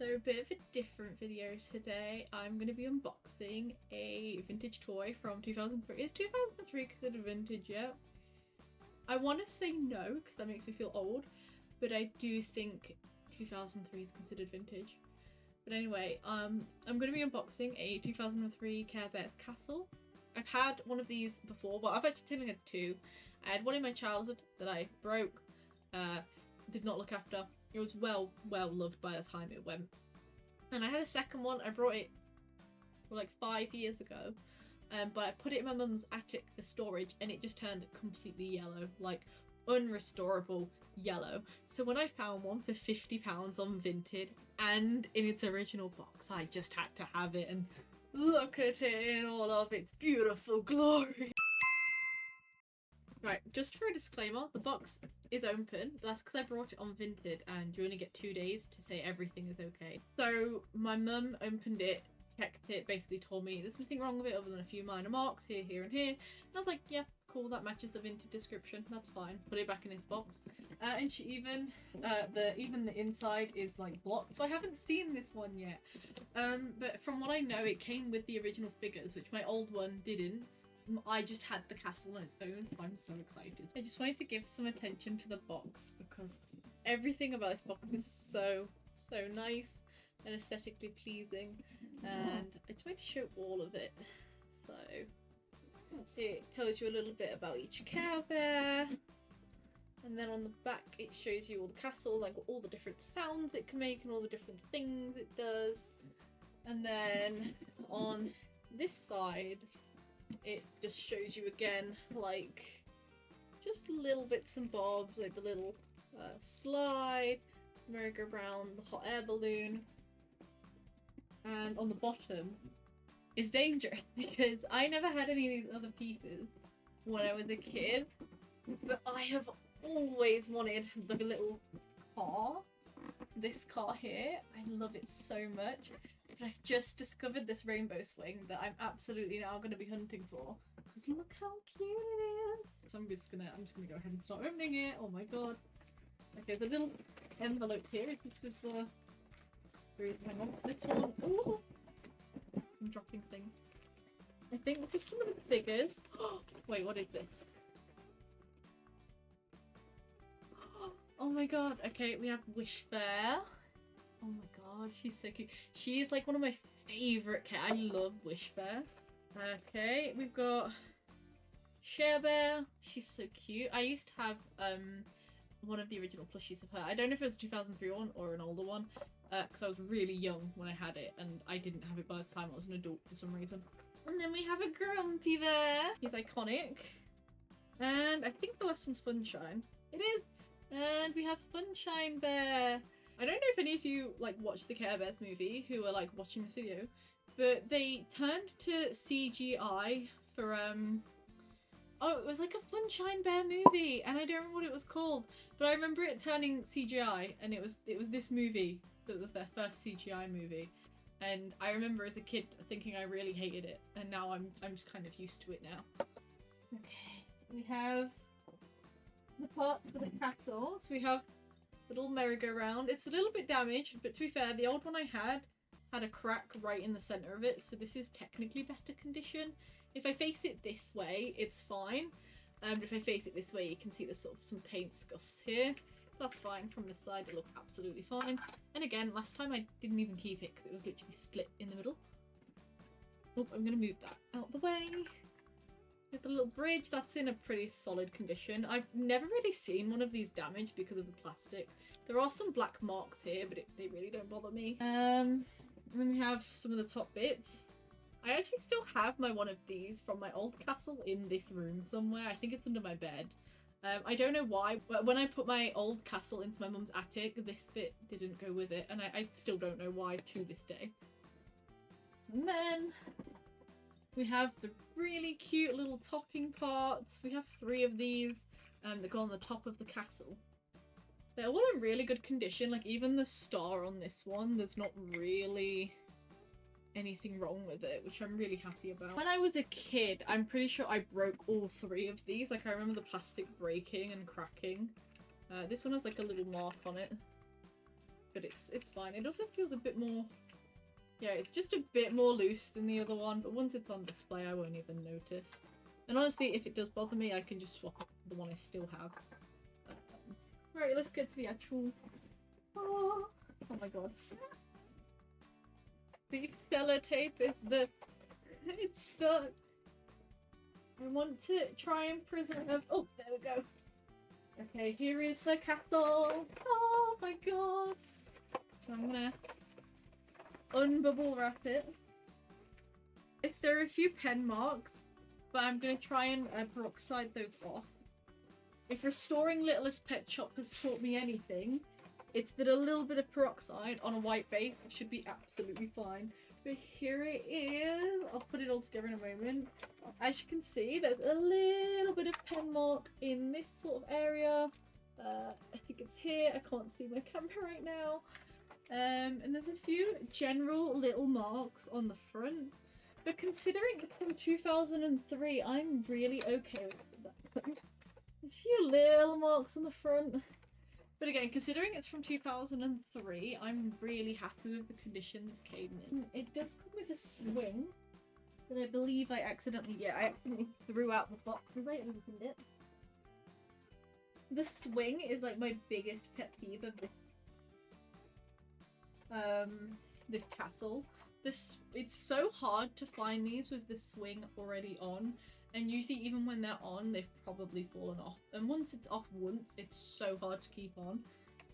So a bit of a different video today. I'm going to be unboxing a vintage toy from 2003. Is 2003 considered vintage yet? I want to say no because that makes me feel old, but I do think 2003 is considered vintage. But anyway, I'm going to be unboxing a 2003 Care Bears castle. I've had one of these before, but I've actually only had two. I had one in my childhood that I broke, did not look after. It was well loved by the time it went. And I had a second one. I brought it like 5 years ago, but I put it in my mum's attic for storage and it just turned completely yellow, like unrestorable yellow. So when I found one for £50 on Vinted and in its original box, I just had to have it and look at it in all of its beautiful glory. Right, just for a disclaimer, the box is open. That's because I brought it on Vinted and you only get 2 days to say everything is okay. So my mum opened it, checked it, basically told me there's nothing wrong with it other than a few minor marks here, here and here. And I was like, yeah, cool, that matches the Vinted description, that's fine. Put it back in its box. And she even the inside is like blocked, so I haven't seen this one yet. But from what I know, it came with the original figures, which my old one didn't. I just had the castle on its own, so I'm so excited. I just wanted to give some attention to the box because everything about this box is so nice and aesthetically pleasing, and I just wanted to show all of it. So it tells you a little bit about each Care Bear, and then on the back it shows you all the castle, like all the different sounds it can make and all the different things it does. And then on this side it just shows you again like just little bits and bobs, like the little slide, merry-go-round, the hot air balloon. And on the bottom is dangerous because I never had any of these other pieces when I was a kid, but I have always wanted like a little car. This car here, I love it so much. But I've just discovered this rainbow swing that I'm absolutely now going to be hunting for. Because look how cute it is. So I'm just gonna go ahead and start opening it. Oh my god. Okay, the little envelope here is just with the. Hang on, this one. Ooh, I'm dropping things. I think this is some of the figures. Wait, what is this? Oh my god. Okay, we have Wish Bear. Oh my god, she's so cute. She is like one of my favourite cats. I love Wish Bear. Okay, we've got Share Bear. She's so cute. I used to have one of the original plushies of her. I don't know if it was a 2003 one or an older one, because I was really young when I had it and I didn't have it by the time I was an adult for some reason. And then we have a Grumpy Bear. He's iconic. And I think the last one's Funshine. It is. And we have Funshine Bear. I don't know if any of you like watched the Care Bears movie who are like watching this video, but they turned to CGI for oh, it was like a Funshine Bear movie and I don't remember what it was called, but I remember it turning CGI and it was this movie that was their first CGI movie, and I remember as a kid thinking I really hated it, and now I'm just kind of used to it now. Okay, we have the parts for the castle. So we have little merry-go-round. It's a little bit damaged, but to be fair, the old one I had a crack right in the center of it, so this is technically better condition. If I face it this way, it's fine. But if I face it this way, you can see there's sort of some paint scuffs here. That's fine. From this side, it looks absolutely fine. And again, last time I didn't even keep it because it was literally split in the middle. Oh, I'm going to move that out the way. With the little bridge, that's in a pretty solid condition. I've never really seen one of these damaged because of the plastic. There are some black marks here, but they really don't bother me. And then we have some of the top bits. I actually still have one of these from my old castle in this room somewhere. I think it's under my bed. I don't know why, but when I put my old castle into my mum's attic, this bit didn't go with it, and I still don't know why to this day. And then we have the really cute little talking parts. We have 3 of these that go on the top of the castle. They're all in really good condition, like even the star on this one, there's not really anything wrong with it, which I'm really happy about. When I was a kid, I'm pretty sure I broke all 3 of these. Like I remember the plastic breaking and cracking. This one has like a little mark on it. but it's fine. It also feels a bit more, yeah, it's just a bit more loose than the other one, but once it's on display I won't even notice. And honestly, if it does bother me, I can just swap it for the one I still have. Right, let's get to the actual... Oh my god. The sellotape is the... It's stuck. I want to try and preserve... Oh, there we go. Okay, here is the castle. Oh my god. So I'm gonna unbubble wrap it. There are a few pen marks, but I'm gonna try and peroxide those off. If restoring Littlest Pet Shop has taught me anything, it's that a little bit of peroxide on a white base should be absolutely fine. But here it is. I'll put it all together in a moment. As you can see, there's a little bit of pen mark in this sort of area. I think it's here. I can't see my camera right now. And there's a few general little marks on the front. But considering it's from 2003, I'm really okay with that. A few little marks on the front. But again, considering it's from 2003, I'm really happy with the condition this came in. It does come with a swing that I believe I accidentally threw out the box as I opened it. The swing is like my biggest pet peeve of this castle. It's so hard to find these with the swing already on, and usually even when they're on, they've probably fallen off. And once it's off it's so hard to keep on.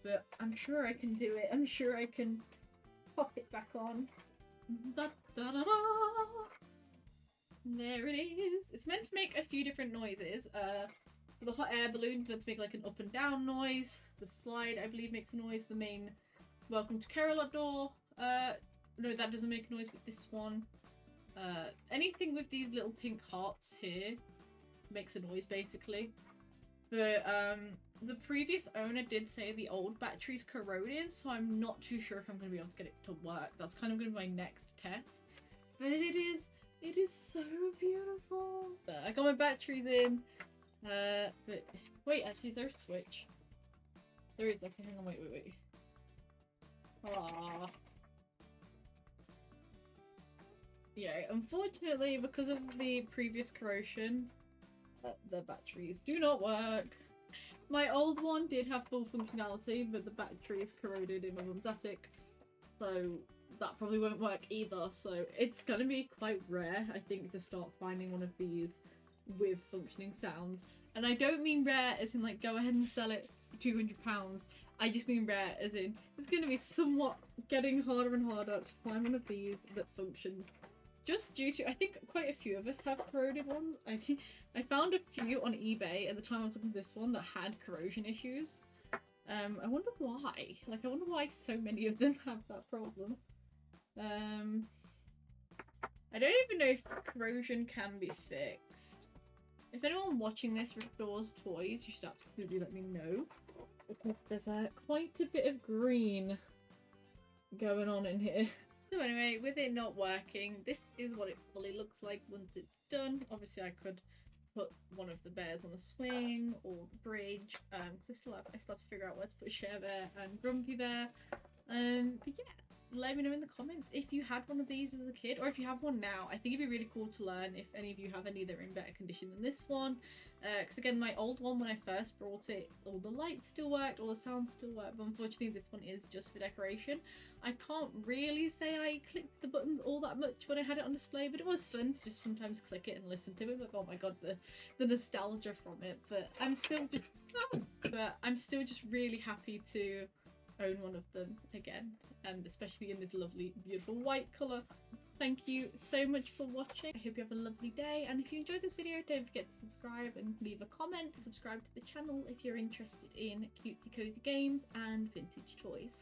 But I'm sure I can do it. I'm sure I can pop it back on. Da, da, da, da. There it is. It's meant to make a few different noises. The hot air balloon is meant to make like an up and down noise. The slide, I believe, makes a noise. The main Welcome to Camelot door. No, that doesn't make a noise, but this one. Anything with these little pink hearts here makes a noise, basically. But the previous owner did say the old battery's corroded, so I'm not too sure if I'm going to be able to get it to work. That's kind of going to be my next test. But it is so beautiful. I got my batteries in. But wait, actually, is there a switch? There is. Okay, hang on, wait. Aww. Yeah, unfortunately, because of the previous corrosion, the batteries do not work. My old one did have full functionality, but the battery is corroded in my mum's attic, so that probably won't work either. So it's gonna be quite rare, I think, to start finding one of these with functioning sounds. And I don't mean rare as in like go ahead and sell it for £200. I just mean rare as in it's gonna be somewhat getting harder and harder to find one of these that functions. Just due to, I think quite a few of us have corroded ones. I found a few on eBay at the time I was looking at this one that had corrosion issues. I wonder why. Like, I wonder why so many of them have that problem. I don't even know if corrosion can be fixed. If anyone watching this restores toys, you should absolutely let me know. Because there's quite a bit of green going on in here. So anyway, with it not working, this is what it fully looks like once it's done. Obviously I could put one of the bears on the swing or the bridge, because I still have to figure out where to put Share Bear and Grumpy Bear. But yeah, let me know in the comments if you had one of these as a kid, or if you have one now. I think it'd be really cool to learn if any of you have any that are in better condition than this one. Because again, my old one, when I first brought it, all the lights still worked, all the sounds still worked, but unfortunately this one is just for decoration. I can't really say I clicked the buttons all that much when I had it on display, but it was fun to just sometimes click it and listen to it. But oh my god, the nostalgia from it. But I'm still just really happy to own one of them again, and especially in this lovely, beautiful white colour. Thank you so much for watching. I hope you have a lovely day, and if you enjoyed this video, don't forget to subscribe and leave a comment. Subscribe to the channel if you're interested in cutesy cozy games and vintage toys.